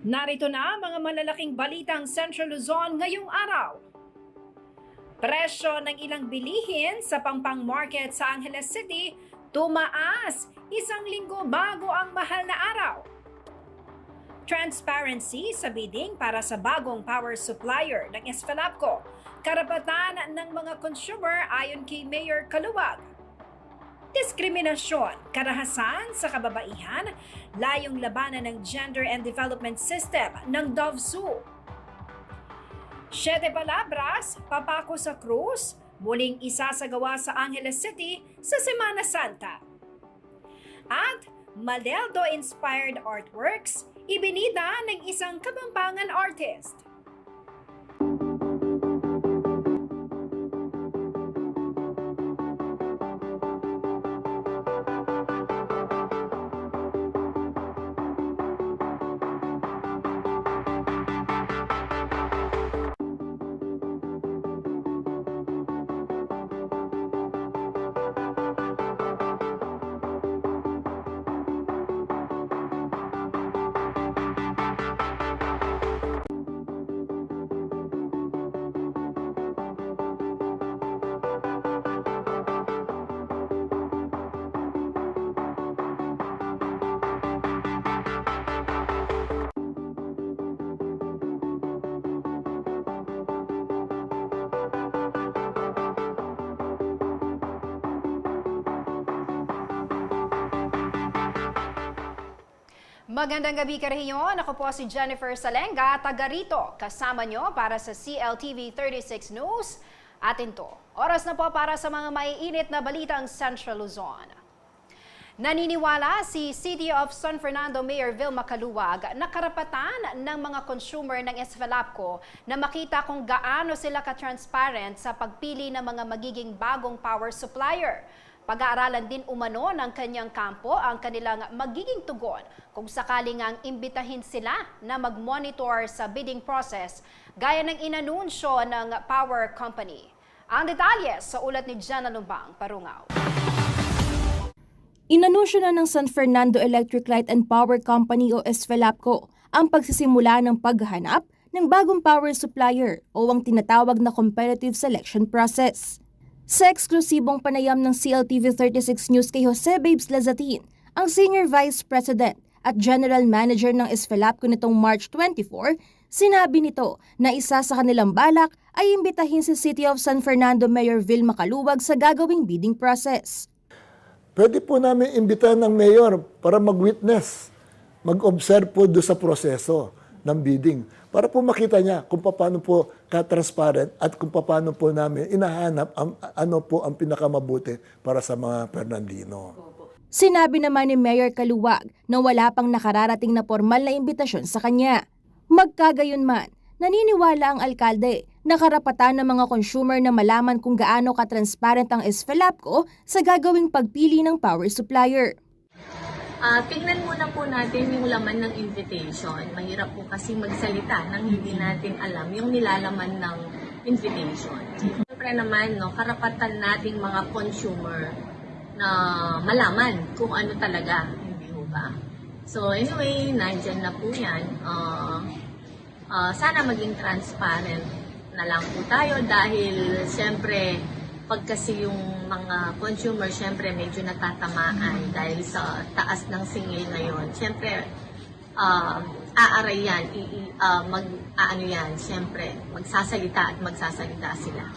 Narito na ang mga malalaking balitang Central Luzon ngayong araw. Presyo ng ilang bilihin sa Pampang Market sa Angeles City tumaas 1 linggo bago ang mahal na araw. Transparency sa bidding para sa bagong power supplier ng Esfalapco. Karapatan ng mga consumer ayon kay Mayor Kaluwag. Diskriminasyon, karahasan sa kababaihan, layong labanan ng Gender and Development System ng DOVSU. 7 palabras, papako sa krus, muling isasagawa sa Angeles City sa Semana Santa. At Maleldo-inspired artworks, ibinida ng isang Kapampangan artist. Magandang gabi ka rehiyon. Ako po si Jennifer Salenga, taga rito. Kasama nyo para sa CLTV 36 News. Atin to. Oras na po para sa mga maiinit na balitang Central Luzon. Naniniwala si City of San Fernando Mayor Vilma Kaluwag na karapatan ng mga consumer ng Esfalapco na makita kung gaano sila ka-transparent sa pagpili ng mga magiging bagong power supplier. Pag-aaralan din umano ng kanyang kampo ang kanilang magiging tugon kung sakaling ang imbitahin sila na mag-monitor sa bidding process gaya ng inanunsyo ng power company. Ang detalye sa ulat ni Jana Lumbang Parungaw. Inanunsyo na ng San Fernando Electric Light and Power Company o Esfalapco ang pagsisimula ng paghahanap ng bagong power supplier o ang tinatawag na competitive selection process. Sa eksklusibong panayam ng CLTV 36 News kay Jose Babes Lazatin, ang Senior Vice President at General Manager ng Esfalapco nitong March 24, sinabi nito na isa sa kanilang balak ay imbitahin si City of San Fernando Mayor Vilma Kaluwag sa gagawing bidding process. Pwede po namin imbitahan ng mayor para mag-witness, mag-observe po doon sa proseso ng bidding para po makita niya kung paano po ka-transparent at kung paano po namin inahanap ano po ang pinakamabuti para sa mga Fernandino. Sinabi naman ni Mayor Kaluwag na wala pang nakararating na formal na imbitasyon sa kanya. Magkagayunman, naniniwala ang alkalde na karapatan ng mga consumer na malaman kung gaano ka-transparent ang Esfalapco sa gagawing pagpili ng power supplier. Tingnan muna po natin yung laman ng invitation. Mahirap po kasi magsalita nang hindi natin alam yung nilalaman ng invitation. Siyempre naman, karapatan nating mga consumer na malaman kung ano talaga, hindi ho ba? So anyway, nandyan na po yan. Sana maging transparent na lang po tayo dahil siyempre pag kasi yung mga consumer, syempre medyo natatamaan dahil sa taas ng singil ngayon. Syempre, aaray yan, syempre, magsasalita sila.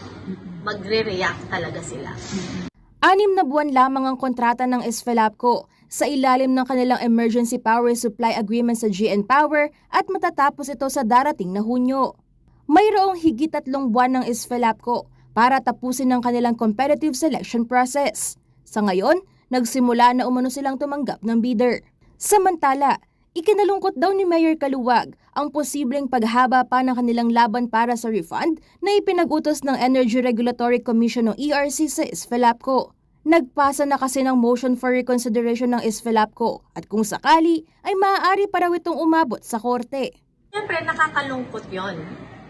Magre-react talaga sila. 6 na buwan lamang ang kontrata ng Esfalapco sa ilalim ng kanilang Emergency Power Supply Agreement sa GN Power at matatapos ito sa darating na Hunyo. Mayroong higit 3 buwan ng Esfalapco para tapusin ang kanilang competitive selection process. Sa ngayon, nagsimula na umano silang tumanggap ng bidder. Samantala, ikinalungkot daw ni Mayor Kaluwag ang posibleng paghaba pa ng kanilang laban para sa refund na ipinag-utos ng Energy Regulatory Commission o ERC sa Esfalapco. Nagpasa na kasi ng motion for reconsideration ng Esfalapco at kung sakali ay maaari pa raw itong umabot sa korte. Siyempre, nakakalungkot yon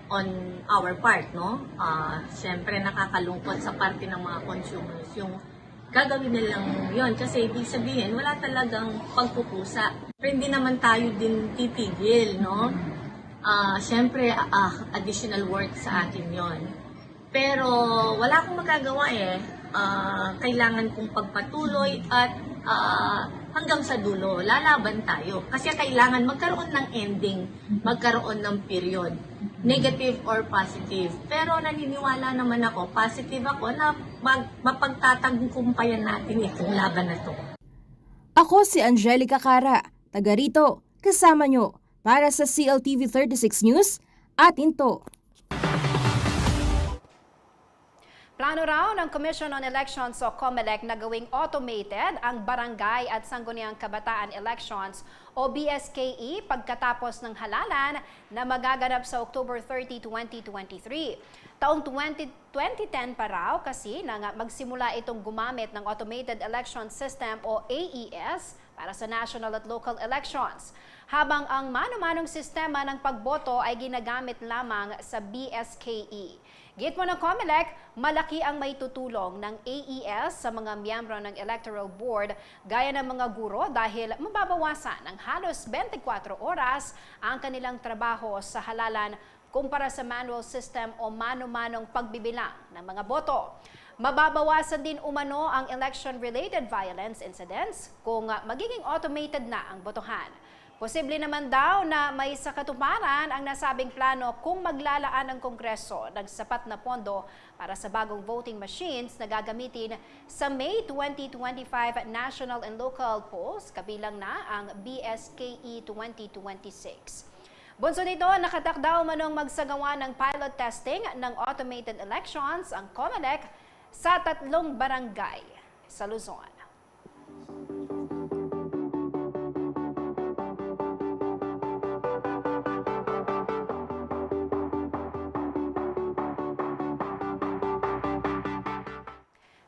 on our part, no? Siyempre, nakakalungkot sa parte ng mga consumers yung gagawin nilang yon kasi ibig sabihin, wala talagang pagpupusa. Pero hindi naman tayo din titigil, no? Siyempre, additional work sa atin yon. Pero wala akong magagawa eh. Kailangan kong pagpatuloy at hanggang sa dulo, lalaban tayo. Kasi kailangan magkaroon ng ending, magkaroon ng period, negative or positive. Pero naniniwala naman ako, positive ako na mapagtatagpumpayan natin itong laban na to. Ako si Angelica Cara, taga rito, kasama nyo para sa CLTV 36 News, atin to. Plano raw ng Commission on Elections o COMELEC na gawing automated ang Barangay at Sangguniang Kabataan Elections o BSKE pagkatapos ng halalan na magaganap sa October 30, 2023. Taong 2010 pa raw kasi nang magsimula itong gumamit ng Automated Election System o AES para sa national at local elections. Habang ang mano-manong sistema ng pagboto ay ginagamit lamang sa BSKE. Git mo ng COMELEC, malaki ang may tutulong ng AES sa mga miyembro ng Electoral Board gaya ng mga guro dahil mababawasan ng halos 24 oras ang kanilang trabaho sa halalan kumpara sa manual system o mano-manong pagbibilang ng mga boto. Mababawasan din umano ang election-related violence incidents kung magiging automated na ang botohan. Posible naman daw na may sakatuparan ang nasabing plano kung maglalaan ng Kongreso ng sapat na pondo para sa bagong voting machines na gagamitin sa May 2025 national and local polls, kabilang na ang BSKE 2026. Bunso nito, nakatakda umanong magsagawa ng pilot testing ng automated elections ang COMELEC sa 3 barangay sa Luzon.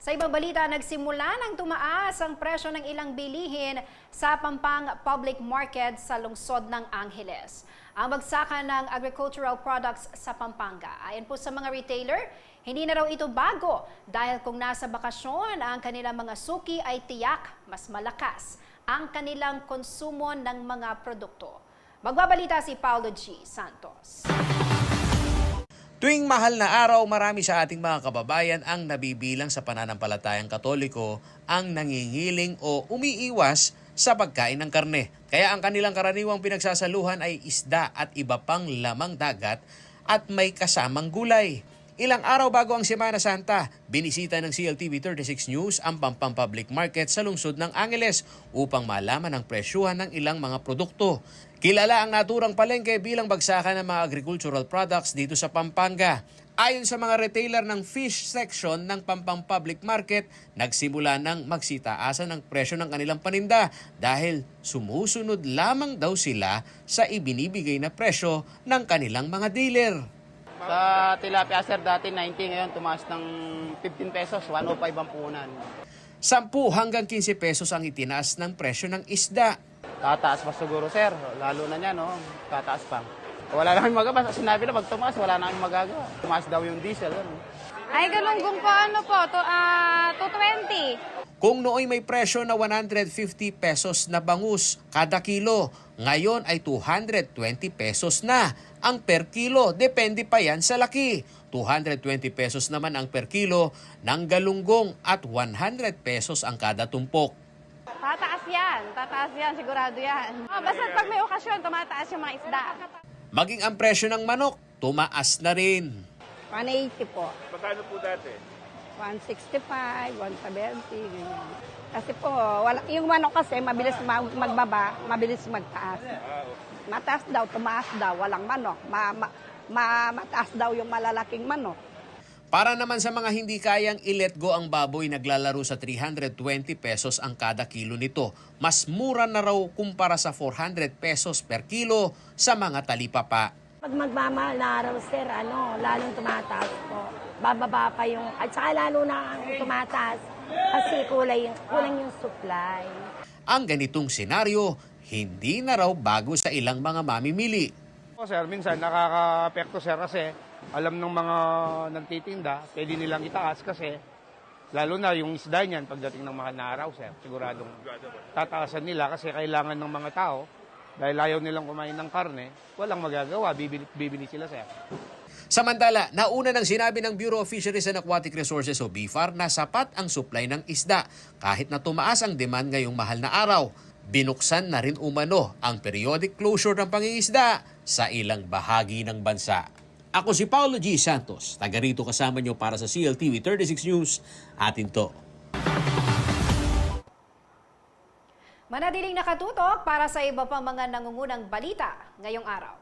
Sa ibang balita, nagsimula nang tumaas ang presyo ng ilang bilihin sa Pampang Public Market sa lungsod ng Angeles. Ang bagsakan ng agricultural products sa Pampanga. Ayon po sa mga retailer, hindi na raw ito bago dahil kung nasa bakasyon ang kanilang mga suki ay tiyak mas malakas ang kanilang konsumo ng mga produkto. Magbabalita si Paulo G. Santos. Tuwing mahal na araw, marami sa ating mga kababayan ang nabibilang sa pananampalatayang Katoliko ang nangingiling o umiiwas sa pagkain ng karne. Kaya ang kanilang karaniwang pinagsasaluhan ay isda at iba pang lamang dagat at may kasamang gulay. Ilang araw bago ang Semana Santa, binisita ng CLTV 36 News ang Pampang Public Market sa lungsod ng Angeles upang malaman ang presyuhan ng ilang mga produkto. Kilala ang naturang palengke bilang bagsakan ng mga agricultural products dito sa Pampanga. Ayon sa mga retailer ng fish section ng Pampang Public Market, nagsimula ng magsitaasan ng presyo ng kanilang paninda dahil sumusunod lamang daw sila sa ibinibigay na presyo ng kanilang mga dealer. Sa tilapia sir dati 90, ngayon tumaas ng 15 pesos, 105 ang puhunan. 10 hanggang 15 pesos ang itinaas ng presyo ng isda. Tataas pa siguro sir, lalo na niya no, tataas pa. Wala na kami magagawa, sinabi na pag tumaas, wala na kami magagawa. Tumaas daw yung diesel. Ano? Ay, galunggong po, 220. Kung nooy may presyo na 150 pesos na bangus kada kilo, ngayon ay 220 pesos na ang per kilo. Depende pa yan sa laki. 220 pesos naman ang per kilo ng galunggong at 100 pesos ang kada tumpok. Tataas yan, sigurado yan. Basta pag may okasyon, tumataas yung mga isda. Maging ang presyo ng manok, tumaas na rin. 180 po. Magkano po dati? 165, 170, ganyan. Kasi po, yung manok kasi mabilis magbaba, mabilis magtaas. Mataas daw, tumaas daw, walang manok. Mataas daw yung malalaking manok. Para naman sa mga hindi kayang i-let go ang baboy, naglalaro sa 320 pesos ang kada kilo nito. Mas mura na raw kumpara sa 400 pesos per kilo sa mga talipapa. Pag magmamahal na araw, sir, lalong tumataas po. Bababa pa yung, at saka lalo na ang tumataas kasi kulang yung supply. Ang ganitong senaryo, hindi na raw bago sa ilang mga mamimili. Sir, minsan nakaka-apekto sir kasi alam ng mga nagtitinda, pwede nilang itaas kasi Lalo na yung isda niyan, pagdating ng mahal na araw, sir, siguradong tataasan nila kasi kailangan ng mga tao, dahil ayaw nilang kumain ng karne, walang magagawa, bibili sila, sir. Samantala, nauna nang sinabi ng Bureau of Fisheries and Aquatic Resources o BIFAR na sapat ang supply ng isda kahit na tumaas ang demand ngayong mahal na araw. Binuksan na rin umano ang periodic closure ng pangingisda sa ilang bahagi ng bansa. Ako si Paulo G. Santos, taga rito kasama nyo para sa CLTV 36 News. Atin to. Manatiling nakatutok para sa iba pang mga nangungunang balita ngayong araw.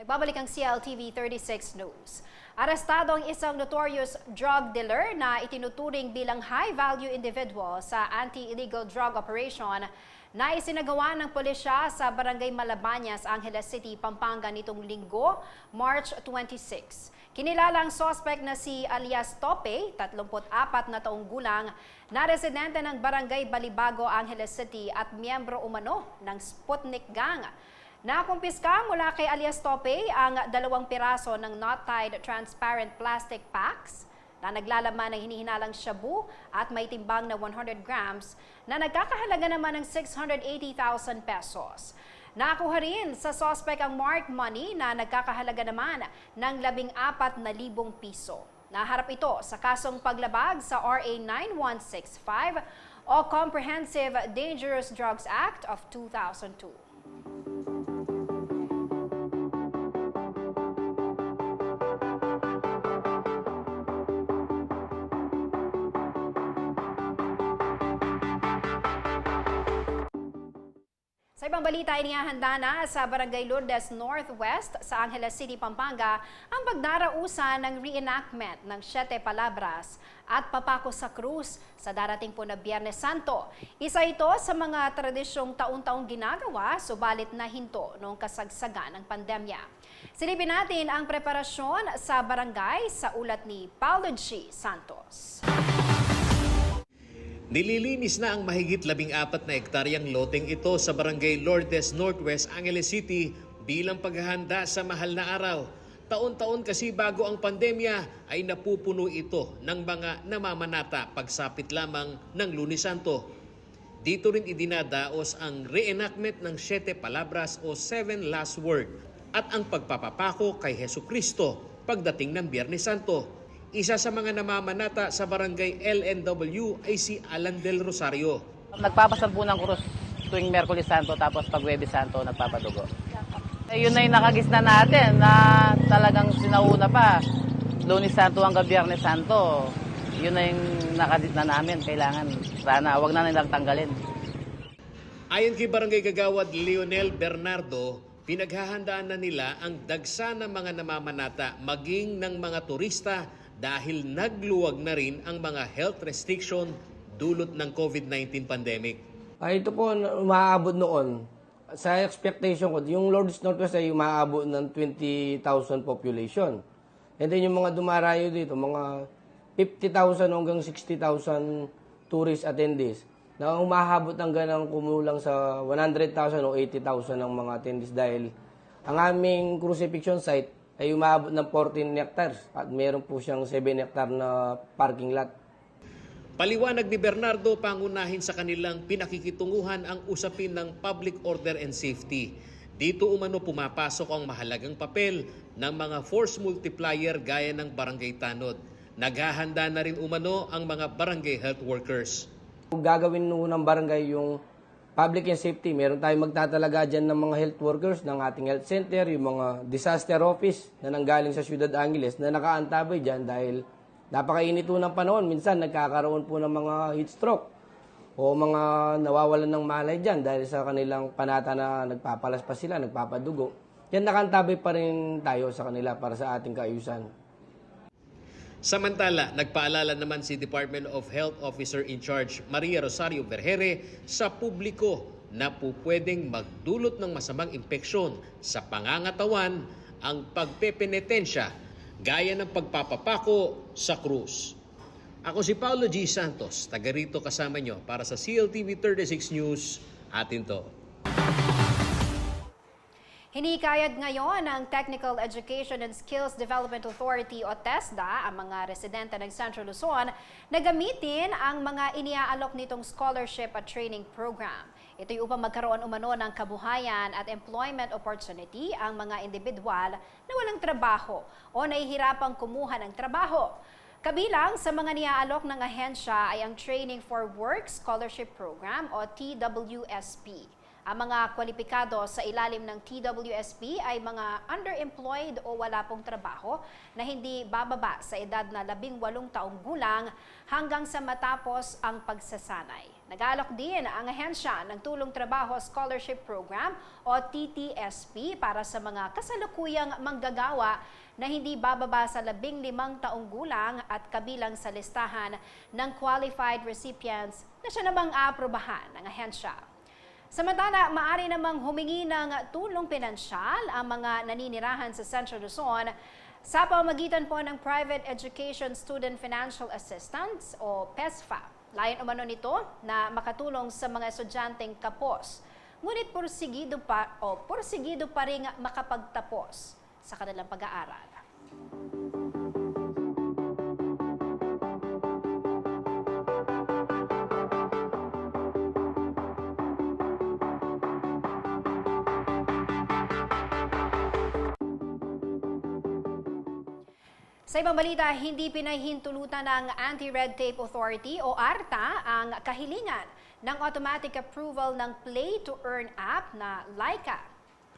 Nagbabalik ang CLTV 36 News. Arestado ang isang notorious drug dealer na itinuturing bilang high-value individual sa anti-illegal drug operation na isinagawa ng pulisya sa Barangay Malabanyas, Angeles City, Pampanga nitong Linggo, March 26. Kinilala ang suspect na si alias Tope, 34 na taong gulang, na residente ng Barangay Balibago, Angeles City at miyembro umano ng Sputnik Gang. Nakumpiska mula kay alias Tope ang 2 piraso ng not-tied transparent plastic packs na naglalaman ng hinihinalang shabu at may timbang na 100 grams na nagkakahalaga naman ng 680,000 pesos. Nakuha rin sa suspect ang marked money na nagkakahalaga naman ng 14,000 piso. Naharap ito sa kasong paglabag sa RA 9165 o Comprehensive Dangerous Drugs Act of 2002. Sa ibang balita, inihahanda na sa Barangay Lourdes Northwest sa Angeles City, Pampanga ang pagdarausan ng reenactment ng Siete Palabras at Papako sa Cruz sa darating po na Biyernes Santo. Isa ito sa mga tradisyong taon-taong ginagawa, subalit nahinto noong kasagsagan ng pandemya. Silipin natin ang preparasyon sa barangay sa ulat ni Paulo G. Santos. Nililinis na ang mahigit 14 na hektaryang loteng ito sa Barangay Lourdes Northwest, Angeles City bilang paghahanda sa mahal na araw. Taon-taon kasi bago ang pandemya ay napupuno ito ng mga namamanata pagsapit lamang ng Lunes Santo. Dito rin idinadaos ang reenactment ng Siete Palabras o Seven Last Word at ang pagpapapako kay Hesukristo pagdating ng Biyernes Santo. Isa sa mga namamanata sa Barangay LNW ay si Alan Del Rosario. Nagpapasampu ng krus tuwing Miyerkules Santo tapos pag Huwebes Santo nagpapadugo. Yun na yung nakagisna natin na talagang sinauna pa. Lunes Santo hanggang Biyernes Santo, yun na yung nakaditna namin. Kailangan sana, wag na nilang tanggalin. Ayon kay Barangay Kagawad Leonel Bernardo, pinaghahandaan na nila ang dagsa ng mga namamanata maging ng mga turista dahil nagluwag na rin ang mga health restriction dulot ng COVID-19 pandemic. Ito po umaabot noon. Sa expectation ko, yung Lourdes Northwest ay umaabot ng 20,000 population. And then yung mga dumarayo dito, mga 50,000 hanggang 60,000 tourist attendees na umahabot ng ganang kumulang sa 100,000 o 80,000 ng mga attendees dahil ang aming crucifixion site ay umaabot ng 14 hectares at meron po siyang 7 hectare na parking lot. Paliwanag ni Bernardo, pangunahin sa kanilang pinakikitunguhan ang usapin ng public order and safety. Dito umano pumapasok ang mahalagang papel ng mga force multiplier gaya ng barangay tanod. Naghahanda na rin umano ang mga barangay health workers. Gagawin ng barangay yung public and safety. Meron tayong magtatalaga dyan ng mga health workers ng ating health center, yung mga disaster office na nanggaling sa Ciudad Angeles na nakaantabay dyan dahil napakainit po ng panahon. Minsan nagkakaroon po ng mga heat stroke o mga nawawalan ng malay dyan dahil sa kanilang panata na nagpapalas pa sila, nagpapadugo. Yan nakaantabay pa rin tayo sa kanila para sa ating kaayusan. Samantala, nagpaalala naman si Department of Health Officer in Charge Maria Rosario Vergere sa publiko na pupwedeng magdulot ng masamang impeksyon sa pangangatawan ang pagpepenitensya gaya ng pagpapapako sa krus. Ako si Paulo G. Santos, taga rito kasama nyo para sa CLTV 36 News. Atin to. Hinikayat ngayon ng Technical Education and Skills Development Authority o TESDA ang mga residente ng Central Luzon na gamitin ang mga iniaalok nitong scholarship at training program. Ito'y upang magkaroon umano ng kabuhayan at employment opportunity ang mga individual na walang trabaho o nahihirapang kumuha ng trabaho. Kabilang sa mga niaalok ng ahensya ay ang Training for Work Scholarship Program o TWSP. Ang mga kwalipikado sa ilalim ng TWSP ay mga underemployed o wala pong trabaho na hindi bababa sa edad na 18 taong gulang hanggang sa matapos ang pagsasanay. Nag-aalok din ang ahensya ng Tulong Trabaho Scholarship Program o TTSP para sa mga kasalukuyang manggagawa na hindi bababa sa 15 taong gulang at kabilang sa listahan ng qualified recipients na siya namang aaprobahan ng ahensya. Samantala, maaari namang humingi ng tulong pinansyal ang mga naninirahan sa Central Luzon sa pamamagitan po ng Private Education Student Financial Assistance o PESFA. Layon umano nito na makatulong sa mga estudyanteng kapos, ngunit porsigido pa rin makapagtapos sa kanilang pag-aaral. Sa ibang balita, hindi pinahintulutan ng Anti-Red Tape Authority o ARTA ang kahilingan ng automatic approval ng Play to Earn app na Laika.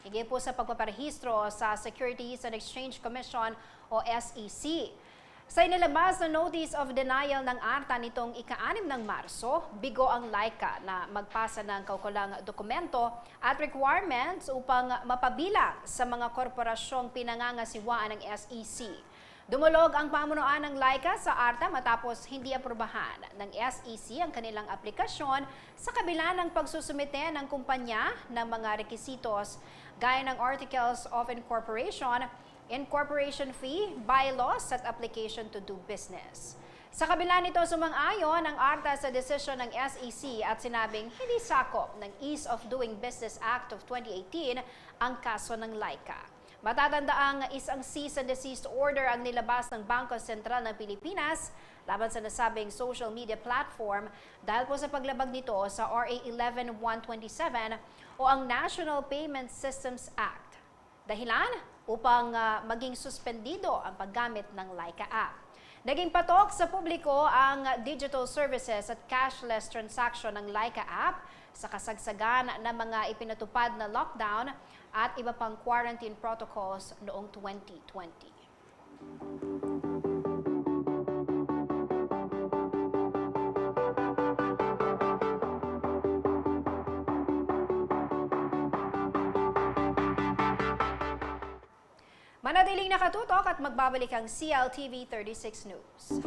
Higit po sa pagpaparehistro sa Securities and Exchange Commission o SEC. Sa inilabas na Notice of Denial ng ARTA nitong ika-6 ng Marso, bigo ang Laika na magpasa ng kaukulang dokumento at requirements upang mapabilang sa mga korporasyong pinangangasiwaan ng SEC. Dumulog ang pamunuan ng Laika sa ARTA matapos hindi aprubahan ng SEC ang kanilang aplikasyon sa kabila ng pagsusumite ng kumpanya ng mga rekisitos gaya ng Articles of Incorporation, incorporation fee, bylaws at application to do business. Sa kabila nito, sumang-ayon ang ARTA sa desisyon ng SEC at sinabing hindi sakop ng Ease of Doing Business Act of 2018 ang kaso ng Laika. Matatandaang isang cease and desist order ang nilabas ng Bangko Sentral ng Pilipinas laban sa nasabing social media platform dahil po sa paglabag nito sa RA 11127 o ang National Payment Systems Act. Dahilan upang maging suspendido ang paggamit ng Laika app. Naging patok sa publiko ang digital services at cashless transaction ng Laika app sa kasagsagan ng mga ipinatupad na lockdown at iba pang quarantine protocols noong 2020. Manatiling nakatutok at magbabalik ang CLTV 36 News.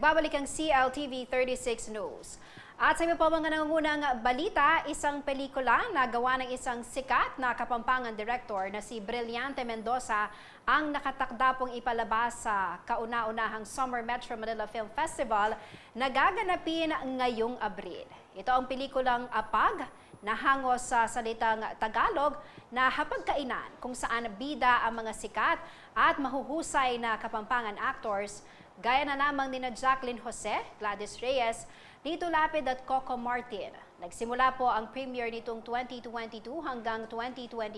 Nagbabalik ang CLTV 36 News. At sa iba pa mga nangungunang balita, isang pelikula na gawa ng isang sikat na Kapampangan director na si Brillante Mendoza ang nakatakda pong ipalabas sa kauna-unahang Summer Metro Manila Film Festival na gaganapin ngayong Abril. Ito ang pelikulang Apag na hangos sa salitang Tagalog na hapagkainan kung saan bida ang mga sikat at mahuhusay na Kapampangan actors gaya na lamang nina Jacqueline Jose, Gladys Reyes, Lito Lapid at Coco Martin. Nagsimula po ang premiere nitong 2022 hanggang 2023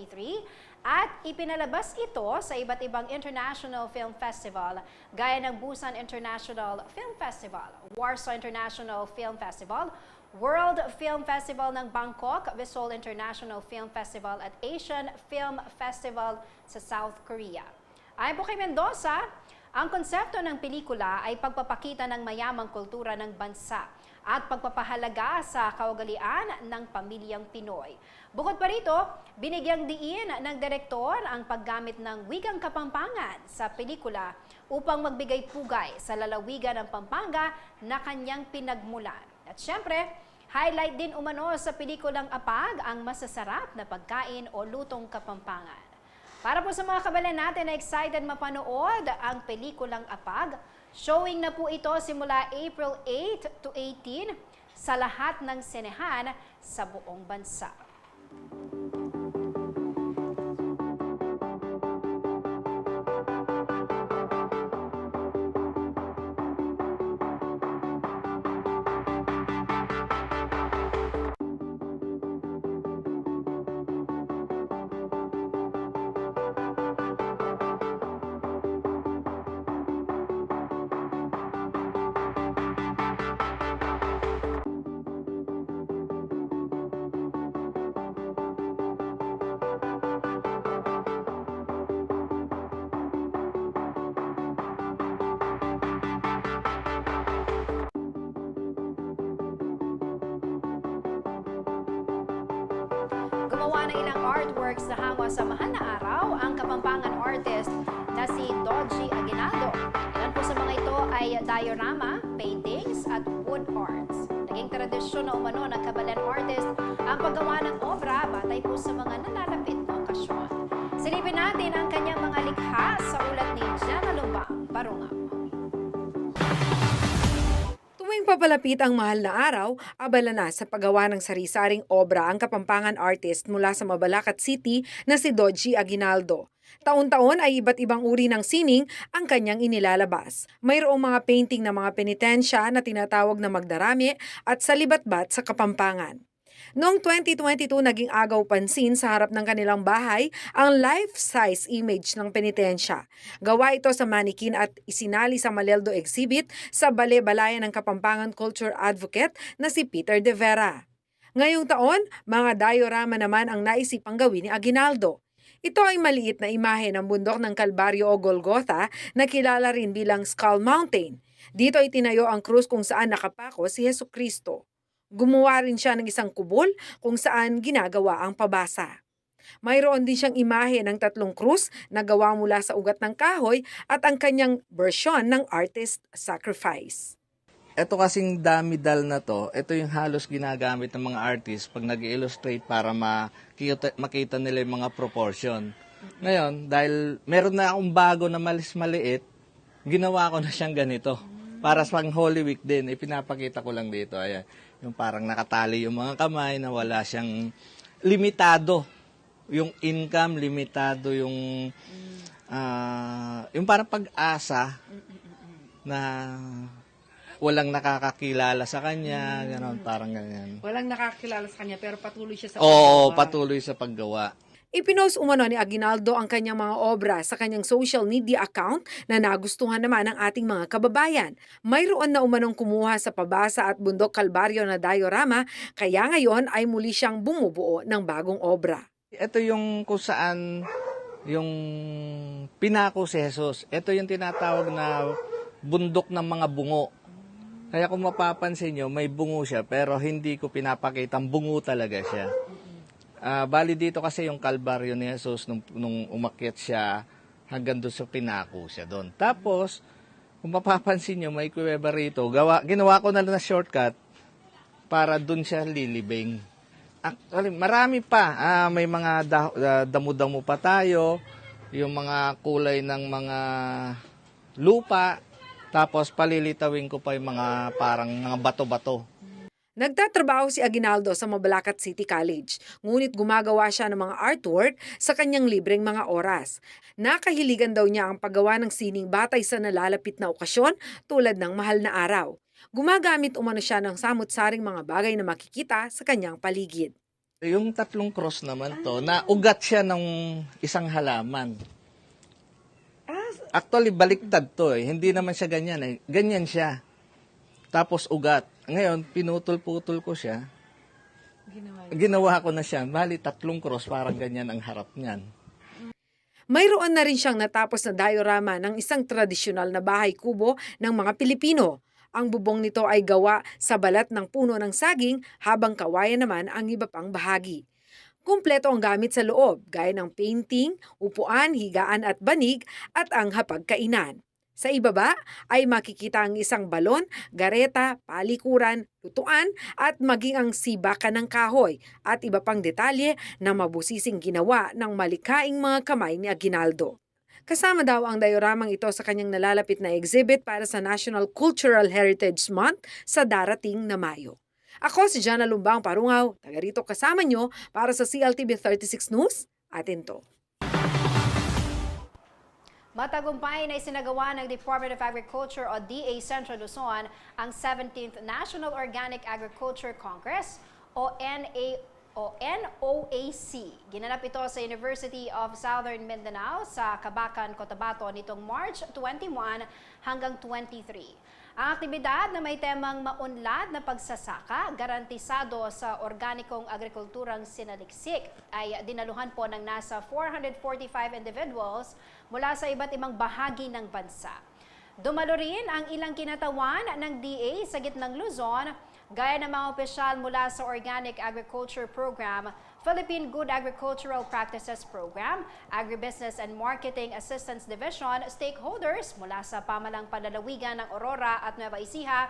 at ipinalabas ito sa iba't ibang international film festival gaya ng Busan International Film Festival, Warsaw International Film Festival, World Film Festival ng Bangkok, Seoul International Film Festival at Asian Film Festival sa South Korea. Ayon po kay Mendoza, ang konsepto ng pelikula ay pagpapakita ng mayamang kultura ng bansa at pagpapahalaga sa kaugalian ng pamilyang Pinoy. Bukod pa rito, binigyang diin ng direktor ang paggamit ng wikang Kapampangan sa pelikula upang magbigay pugay sa lalawigan ng Pampanga na kanyang pinagmulan. At syempre, highlight din umano sa pelikulang Apag ang masasarap na pagkain o lutong Kapampangan. Para po sa mga kabalan natin na excited mapanood ang pelikulang Apag, showing na po ito simula April 8 to 18 sa lahat ng sinehan sa buong bansa. Gumawa ng ilang artworks na hangwa sa mahal na araw ang Kapampangan artist na si Dodgy Aguinaldo. Ilan po sa mga ito ay diorama, paintings at wood arts. Naging tradisyon na umano ng kabalan artist ang paggawa ng obra batay po sa mga nalalapit na okasyon. Silipin natin ang kanyang mga likha sa ulat ni Jana Lumbang Barungam. Tuwing papalapit ang mahal na araw, abala na sa paggawa ng sari-saring obra ang Kapampangan artist mula sa Mabalacat City na si Dodgy Aguinaldo. Taon-taon ay iba't ibang uri ng sining ang kanyang inilalabas. Mayroong mga painting ng mga penitensya na tinatawag na magdarami at salibatbat sa Kapampangan. Noong 2022, naging agaw pansin sa harap ng kanilang bahay ang life-size image ng penitensya. Gawa ito sa manikin at isinali sa Maleldo exhibit sa Bale-Balayan ng Kapampangan Culture Advocate na si Peter De Vera. Ngayong taon, mga diorama naman ang naisipang gawin ni Aguinaldo. Ito ay maliit na imahe ng bundok ng Kalbaryo o Golgotha na kilala rin bilang Skull Mountain. Dito ay tinayo ang krus kung saan nakapako si Jesucristo. Gumawa rin siya ng isang kubol kung saan ginagawa ang pabasa. Mayroon din siyang imahe ng 3 krus na gawa mula sa ugat ng kahoy at ang kanyang version ng artist sacrifice. Ito kasing damidal na to, ito yung halos ginagamit ng mga artist pag nag-illustrate para makita nila yung mga proportion. Ngayon, dahil meron na akong bago na maliit, ginawa ko na siyang ganito. Para sa Holy Week din, ipinapakita ko lang dito. Ayan. Yung parang nakatali yung mga kamay na wala siyang limitado. Yung income, limitado yung parang pag-asa na walang nakakakilala sa kanya, gano'n, parang ganyan. Walang nakakilala sa kanya pero patuloy siya sa Oo, patuloy sa paggawa. Ipinost umano ni Aguinaldo ang kanyang mga obra sa kanyang social media account na nagustuhan naman ng ating mga kababayan. Mayroon na umanong kumuha sa pabasa at bundok Kalbaryo na diorama, kaya ngayon ay muli siyang bumubuo ng bagong obra. Ito yung kung saan yung pinako si Jesus. Ito yung tinatawag na bundok ng mga bungo. Kaya kung mapapansin nyo, may bungo siya pero hindi ko pinapakitang bungo talaga siya. Bali dito kasi yung Kalbaryo ni Jesus nung umakyat siya hanggang doon sa pinako siya doon. Tapos, Kung mapapansin nyo, may kuweba rito. Ginawa ko na lang na shortcut para dun siya lilibing. Actually, marami pa. May mga damo-damo pa tayo, yung mga kulay ng mga lupa, tapos palilitawin ko pa yung mga parang mga bato-bato. Nagtatrabaho si Aguinaldo sa Mabalacat City College, ngunit gumagawa siya ng mga artwork sa kanyang libreng mga oras. Nakahiligan daw niya ang paggawa ng sining batay sa nalalapit na okasyon tulad ng mahal na araw. Gumagamit umano siya ng samut-saring mga bagay na makikita sa kanyang paligid. Yung 3 cross naman to, na ugat siya ng isang halaman. Actually, baliktad to eh. Hindi naman siya ganyan eh. Ganyan siya. Tapos ugat. Ngayon, pinutol-putol ko siya. Ginawa ko na siya. Bali, 3 cross, parang ganyan ang harap niyan. Mayroon na rin siyang natapos na diorama ng isang tradisyonal na bahay kubo ng mga Pilipino. Ang bubong nito ay gawa sa balat ng puno ng saging habang kawayan naman ang iba pang bahagi. Kumpleto ang gamit sa loob, gaya ng painting, upuan, higaan at banig at ang hapagkainan. Sa ibaba ay makikita ang isang balon, gareta, palikuran, lutuan at maging ang sibakan ng kahoy at iba pang detalye na mabusising ginawa ng malikhaing mga kamay ni Aguinaldo. Kasama daw ang dioramang ito sa kanyang nalalapit na exhibit para sa National Cultural Heritage Month sa darating na Mayo. Ako si Jana Lumbang Parungaw, taga rito kasama nyo para sa CLTV 36 News. Atin to. Matagumpay na isinagawa ng Department of Agriculture o DA Central Luzon ang 17th National Organic Agriculture Congress o NOAC. Ginanap ito sa University of Southern Mindanao sa Cabacan, Cotabato nitong March 21 hanggang 23. Ang aktibidad na may temang maunlad na pagsasaka, garantisado sa organikong agrikulturang sinaliksik ay dinaluhan po ng nasa 445 individuals mula sa iba't ibang bahagi ng bansa. Dumalo rin ang ilang kinatawan ng DA sa gitnang Luzon, gaya ng mga opisyal mula sa Organic Agriculture Program, Philippine Good Agricultural Practices Program, Agribusiness and Marketing Assistance Division, stakeholders mula sa pamalang panlalawigan ng Aurora at Nueva Ecija,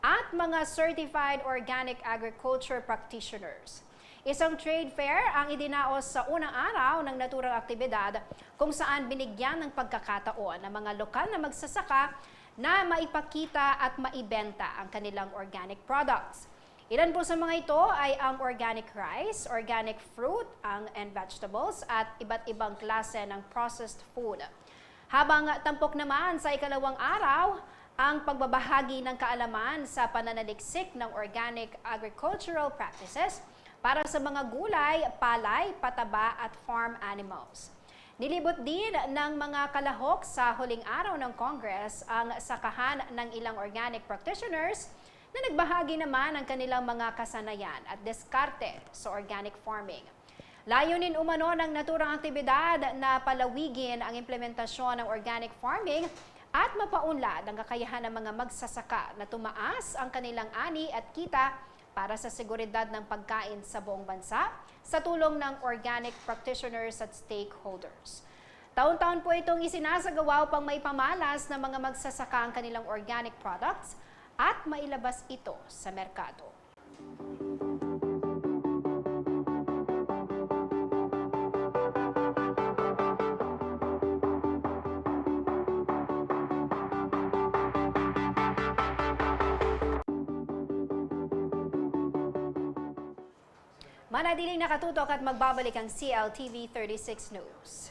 at mga Certified Organic Agriculture Practitioners. Isang trade fair ang idinaos sa unang araw ng naturang aktibidad kung saan binigyan ng pagkakataon ng mga lokal na magsasaka na maipakita at maibenta ang kanilang organic products. Ilan po sa mga ito ay ang organic rice, organic fruit, and vegetables at iba't ibang klase ng processed food. Habang tampok naman sa ikalawang araw, ang pagbabahagi ng kaalaman sa pananaliksik ng organic agricultural practices para sa mga gulay, palay, pataba at farm animals. Nilibot din ng mga kalahok sa huling araw ng Congress ang sakahan ng ilang organic practitioners na nagbahagi naman ng kanilang mga kasanayan at diskarte sa organic farming. Layunin umano ng naturang aktibidad na palawigin ang implementasyon ng organic farming at mapaunlad ang kakayahan ng mga magsasaka na tumaas ang kanilang ani at kita para sa seguridad ng pagkain sa buong bansa sa tulong ng organic practitioners at stakeholders. Taon-taon po itong isinasagawa upang maipamalas ng mga magsasaka ang kanilang organic products at mailabas ito sa merkado. Manatiling nakatutok at magbabalik ang CLTV 36 News.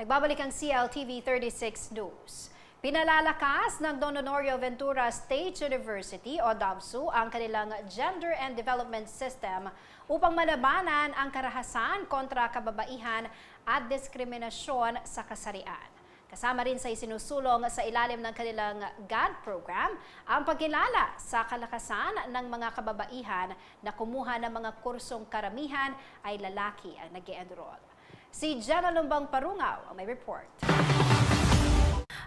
Nagbabalik ang CLTV 36 News. Pinalalakas ng Don Honorio Ventura State University o DOVSU ang kanilang Gender and Development System upang malabanan ang karahasan kontra kababaihan at diskriminasyon sa kasarian. Kasama rin sa isinusulong sa ilalim ng kanilang GAD program ang pagkilala sa kalakasan ng mga kababaihan na kumuha ng mga kursong karamihan ay lalaki ang nag-e-enroll. Si Jenna Lumbang Parungaw ang may report.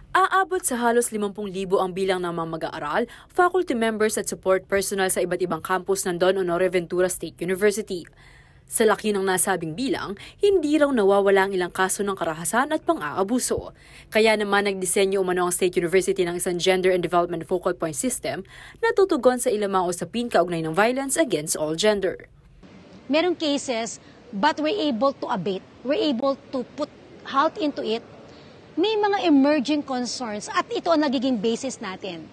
Aabot sa halos 50,000 ang bilang ng mga mag-aaral, faculty members at support personnel sa iba't ibang campus ng Don Honorio Ventura State University. Sa laki ng nasabing bilang, hindi raw nawawala ang ilang kaso ng karahasan at pang-aabuso. Kaya naman nagdisenyo umano ang State University ng isang Gender and Development Focal Point System na tutugon sa ilang mga usapin kaugnay ng violence against all gender. Merong cases, but we're able to abate, we're able to put halt into it. May mga emerging concerns at ito ang nagiging basis natin.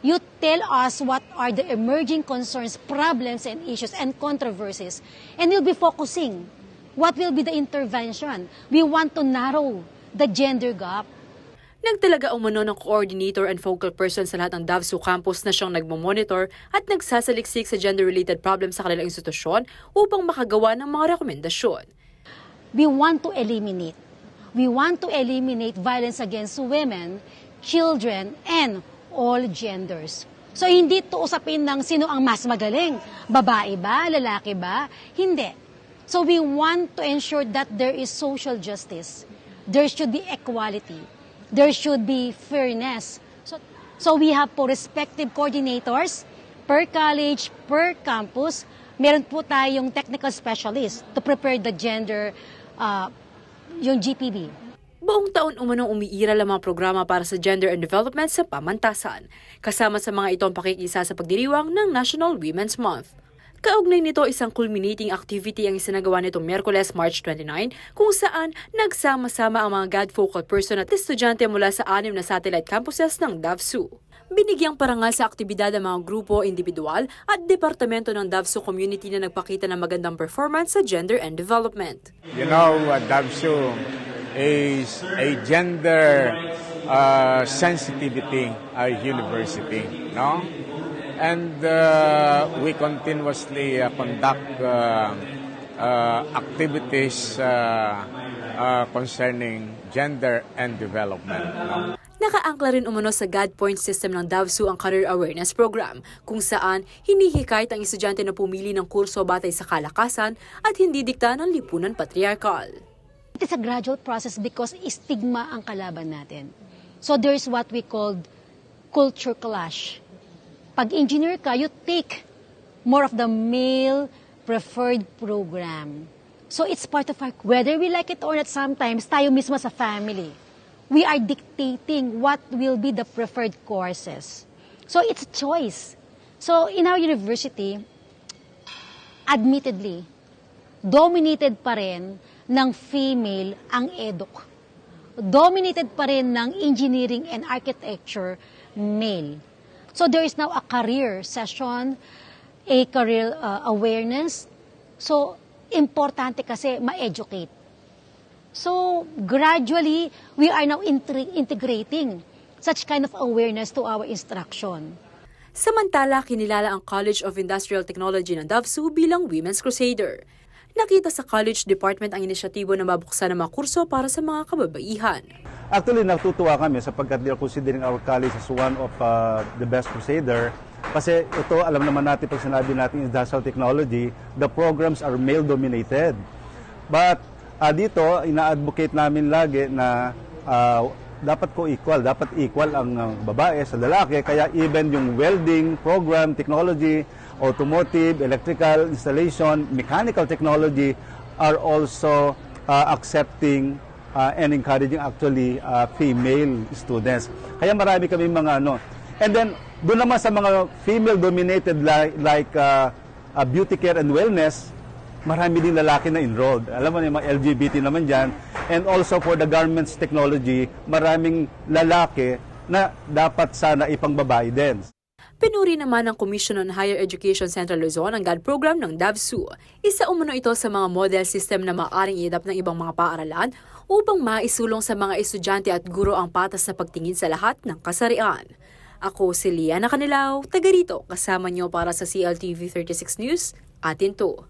You tell us what are the emerging concerns, problems, and issues and controversies, and we'll be focusing. What will be the intervention? We want to narrow the gender gap. Nagtalaga umano ng coordinator and focal person sa lahat ng DOVSU campus na siyang nagmamonitor at nagsasaliksik sa gender-related problems sa kanilang institusyon upang makagawa ng mga rekomendasyon. We want to eliminate. We want to eliminate violence against women, children, and all genders. So hindi to usapin ng sino ang mas magaling, babae ba, lalaki ba? Hindi. So we want to ensure that there is social justice. There should be equality. There should be fairness. So we have po respective coordinators per college, per campus. Meron po tayong technical specialist to prepare the gender yung GPB. Buong taon umanong umiiral ang mga programa para sa gender and development sa pamantasan. Kasama sa mga ito ang pakikisa sa pagdiriwang ng National Women's Month. Kaugnay nito isang culminating activity ang isinagawa nitong Miyerkules, March 29, kung saan nagsama-sama ang mga GAD focal person at estudyante mula sa 6 na satellite campuses ng DOVSU. Binigyang parangal sa aktibidad ang mga grupo, individual at departamento ng DOVSU community na nagpakita ng magandang performance sa gender and development. You know, DOVSU is a gender sensitivity university, no? And we continuously conduct activities concerning gender and development, no? Nakaangkla rin umano sa GAD Point System ng DOVSU ang Career Awareness Program, kung saan hinihikayat ang estudyante na pumili ng kurso batay sa kalakasan at hindi dikta ng lipunan patriarkal. It is a gradual process because stigma ang kalaban natin. So there's what we call culture clash. Pag engineer ka, you take more of the male preferred program. So it's part of our, whether we like it or not, sometimes tayo mismo sa family, we are dictating what will be the preferred courses. So it's a choice. So in our university, admittedly, dominated pa rin ng female ang eduk. Dominated pa rin ng engineering and architecture male. So there is now a career session, a career awareness. So importante kasi ma-educate. So gradually, we are now integrating such kind of awareness to our instruction. Samantala, kinilala ang College of Industrial Technology ng DOVSU bilang Women's Crusader. Nakita sa College Department ang inisyatibo na mabuksan ng mga kurso para sa mga kababaihan. Actually, natutuwa kami sapagkat they're considering our college as one of the best crusader. Kasi ito, alam naman natin pag sinabi natin industrial technology, the programs are male-dominated. But dito, ina-advocate namin lagi na dapat equal ang babae sa lalaki. Kaya even yung welding program, technology, automotive, electrical installation, mechanical technology are also accepting and encouraging actually female students. Kaya marami kami mga ano. And then, doon naman sa mga female-dominated like beauty care and wellness, marami din lalaki na enrolled. Alam mo, yung mga LGBT naman dyan. And also for the garments technology, maraming lalaki na dapat sana ipang babae din. Pinuri naman ng Commission on Higher Education Central Luzon ang GAD program ng DAVSU. Isa umano ito sa mga model system na maaaring iadapt ng ibang mga paaralan upang maisulong sa mga estudyante at guro ang patas na pagtingin sa lahat ng kasarian. Ako si Liana Canilaw, taga rito, kasama niyo para sa CLTV 36 News, atin to.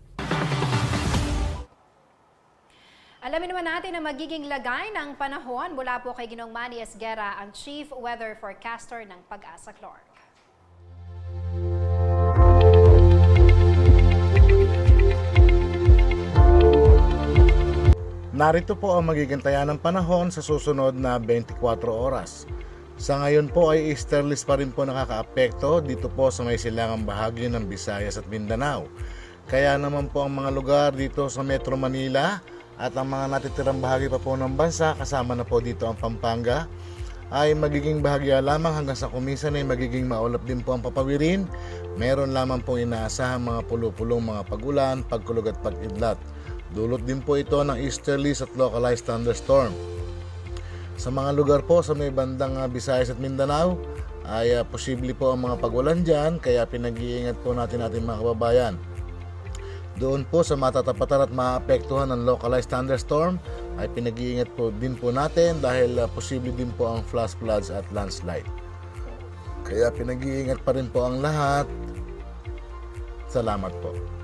Alamin naman natin ang magiging lagay ng panahon mula po kay Ginong Manny Esguera, ang Chief Weather Forecaster ng Pag-asa Clark. Narito po ang magiging taya ng panahon sa susunod na 24 oras. Sa ngayon po ay easterlies pa rin po nakakaapekto dito po sa may silangang bahagi ng Visayas at Mindanao. Kaya naman po ang mga lugar dito sa Metro Manila at ang mga natitirang bahagi pa po ng bansa, kasama na po dito ang Pampanga, ay magiging bahagya lamang hanggang sa kumisan ay magiging maulap din po ang papawirin. Meron lamang po inaasahang mga pulo-pulong mga pagulan, pagkulog at pag-idlat. Dulot din po ito ng easterlies at localized thunderstorm. Sa mga lugar po sa may bandang Visayas at Mindanao ay posible po ang mga pagulan dyan, kaya pinag-iingat po natin mga kababayan. Doon po sa matatapatan at maapektuhan ng localized thunderstorm ay pinag-iingat po din po natin dahil posible din po ang flash floods at landslide. Kaya pinag-iingat pa rin po ang lahat. Salamat po.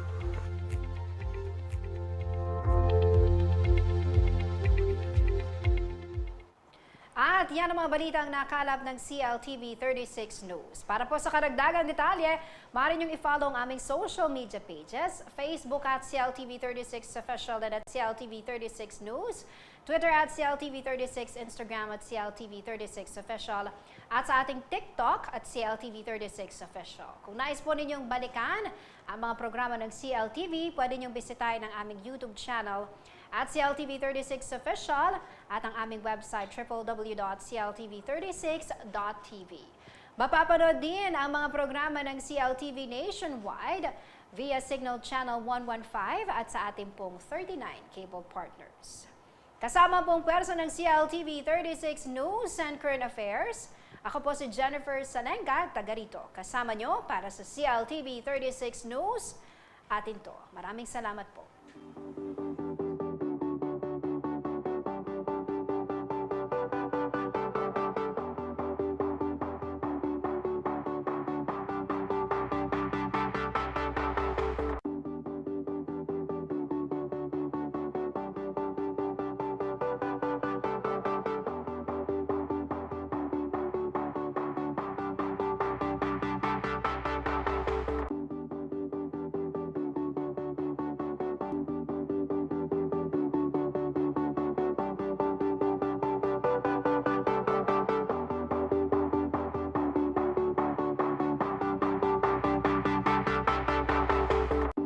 At yan ang mga balitang nakalap ng CLTV 36 News. Para po sa karagdagang detalye, maaari niyong i-follow ang aming social media pages, Facebook at CLTV 36 Official and at CLTV 36 News, Twitter at CLTV 36, Instagram at CLTV 36 Official, at sa ating TikTok at CLTV 36 Official. Kung nais po ninyong balikan ang mga programa ng CLTV, pwede niyong bisitahin ang aming YouTube channel at CLTV 36 Official at ang aming website www.cltv36.tv. Mapapanood din ang mga programa ng CLTV nationwide via Signal Channel 115 at sa ating pong 39 cable partners. Kasama pong pwersa ng CLTV 36 News and Current Affairs, ako po si Jennifer Salenga, taga rito. Kasama nyo para sa CLTV 36 News. Atin to. Maraming salamat po.